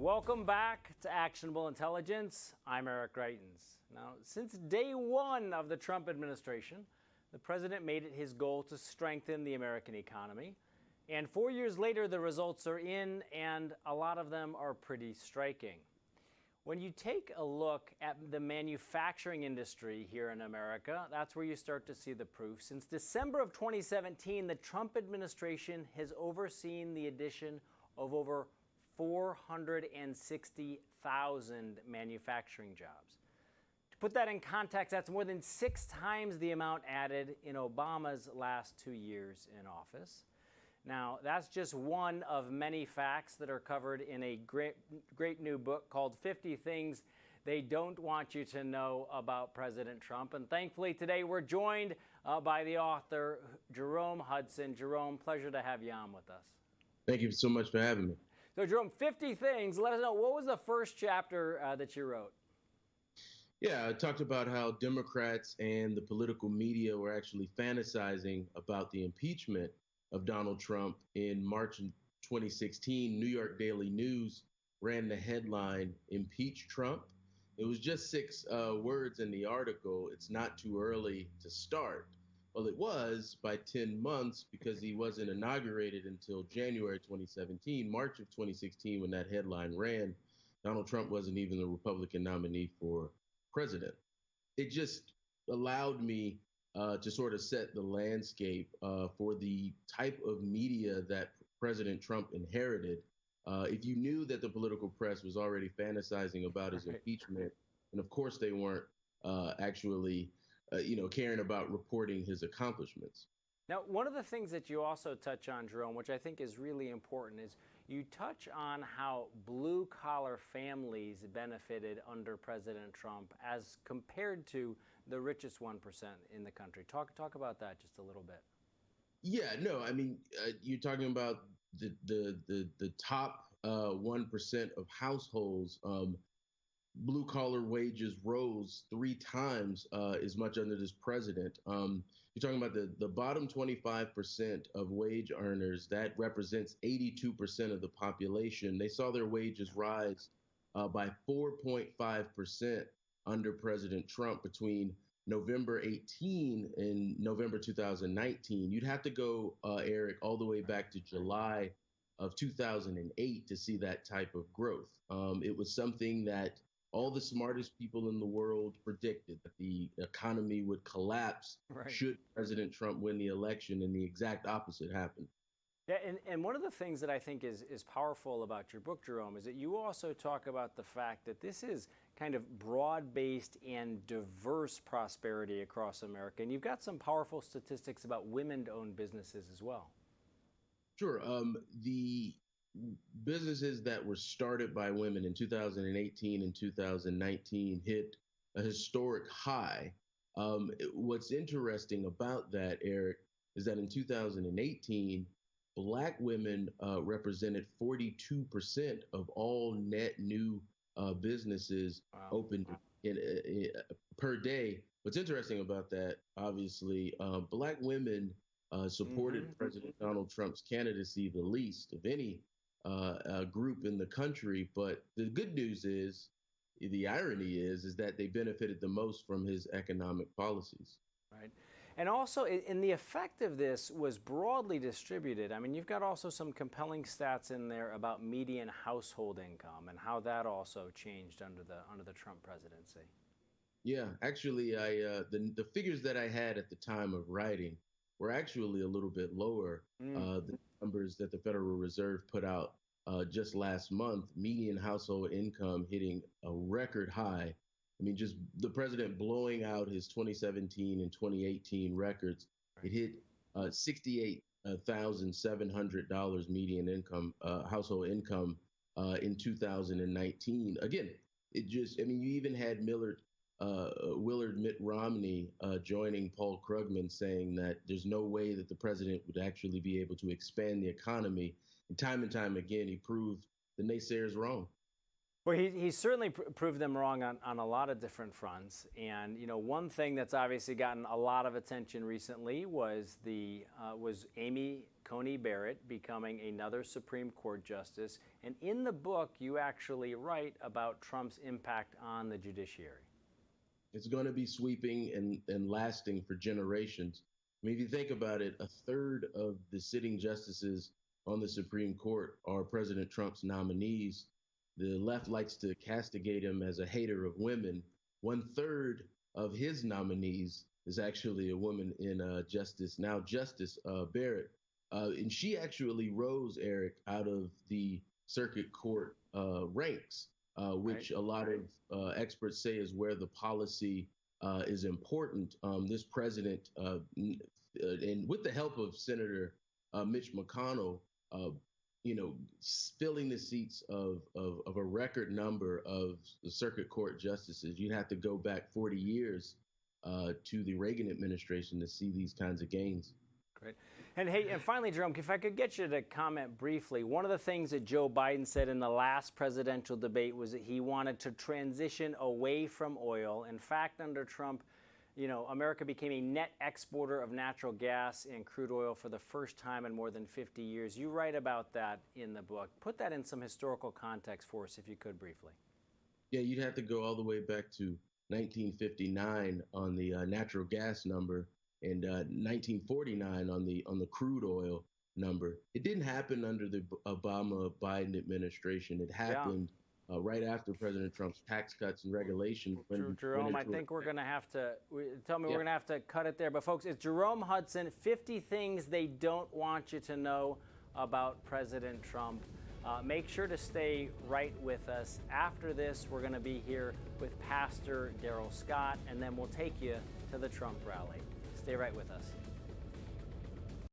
Welcome back to Actionable Intelligence. I'm Eric Greitens. Now, since day one of the Trump administration, the president made it his goal to strengthen the American economy. And 4 years later, the results are in, and a lot of them are pretty striking. When you take a look at the manufacturing industry here in America, that's where you start to see the proof. Since December of 2017, the Trump administration has overseen the addition of over 460,000 manufacturing jobs. To put that in context, that's more than 6 times the amount added in Obama's last 2 years in office. Now, that's just one of many facts that are covered in a great new book called 50 Things They Don't Want You to Know About President Trump. And thankfully, today we're joined by the author, Jerome Hudson. Jerome, pleasure to have you on with us. Thank you so much for having me. So, Jerome, 50 Things. Let us know, what was the first chapter that you wrote? Yeah, I talked about how Democrats and the political media were actually fantasizing about the impeachment of Donald Trump. In March of 2016, New York Daily News ran the headline, "Impeach Trump." It was just 6 words in the article. It's not too early to start. Well, it was by 10 months because he wasn't inaugurated until January 2017. March of 2016, when that headline ran, Donald Trump wasn't even the Republican nominee for president. It just allowed me to sort of set the landscape for the type of media that President Trump inherited. If you knew that the political press was already fantasizing about his impeachment, and of course they weren't actually caring about reporting his accomplishments. Now, one of the things that you also touch on, Jerome, which I think is really important, is you touch on how blue-collar families benefited under President Trump as compared to the richest 1% in the country. Talk about that just a little bit. Yeah, no, I mean, you're talking about the top 1% of households. Blue collar wages rose 3 times as much under this president. You're talking about the bottom 25% of wage earners. That represents 82% of the population. They saw their wages rise by 4.5% under President Trump between November 18 and November 2019. You'd have to go, Eric, all the way back to July of 2008 to see that type of growth. It was something that all the smartest people in the world predicted, that the economy would collapse should President Trump win the election, and the exact opposite happened. Yeah, and one of the things that I think is powerful about your book, Jerome, is that you also talk about the fact that this is kind of broad-based and diverse prosperity across America. And you've got some powerful statistics about women-owned businesses as well. Sure. The businesses that were started by women in 2018 and 2019 hit a historic high. What's interesting about that, Eric, is that in 2018, Black women represented 42% of all net new businesses opened per day. What's interesting about that, obviously, Black women supported President Donald Trump's candidacy the least of any group in the country. But the good news is, the irony is that they benefited the most from his economic policies. Right. And also, and the effect of this was broadly distributed. I mean, you've got also some compelling stats in there about median household income and how that also changed under the Trump presidency. Yeah, actually, the figures that I had at the time of writing were actually a little bit lower. The numbers that the Federal Reserve put out just last month, median household income hitting a record high. I mean, just the president blowing out his 2017 and 2018 records. It hit $68,700 median income, household income in 2019. Again, you even had Willard Mitt Romney joining Paul Krugman, saying that there's no way that the president would actually be able to expand the economy. And time again, he proved the naysayers wrong. Well, he certainly proved them wrong on a lot of different fronts. And, one thing that's obviously gotten a lot of attention recently was Amy Coney Barrett becoming another Supreme Court justice. And in the book, you actually write about Trump's impact on the judiciary. It's going to be sweeping and lasting for generations. I mean, if you think about it, a third of the sitting justices on the Supreme Court are President Trump's nominees. The left likes to castigate him as a hater of women. 1/3 of his nominees is actually a woman in Justice Barrett. And she actually rose, Eric, out of the circuit court ranks, which a lot of experts say is where the policy is important. This president, and with the help of Senator Mitch McConnell, filling the seats of a record number of the circuit court justices. You'd have to go back 40 years to the Reagan administration to see these kinds of gains. Great. And finally, Jerome, if I could get you to comment briefly, one of the things that Joe Biden said in the last presidential debate was that he wanted to transition away from oil. In fact, under Trump, America became a net exporter of natural gas and crude oil for the first time in more than 50 years. You write about that in the book. Put that in some historical context for us, if you could, briefly. Yeah, you'd have to go all the way back to 1959 on the natural gas number and 1949 on the crude oil number. It didn't happen under the Obama-Biden administration. It happened right after President Trump's tax cuts and regulations. Jerome, I think we're going to have to, we're going to have to cut it there. But folks, it's Jerome Hudson, 50 Things They Don't Want You to Know About President Trump. Make sure to stay right with us. After this, we're going to be here with Pastor Daryl Scott, and then we'll take you to the Trump rally. Stay right with us.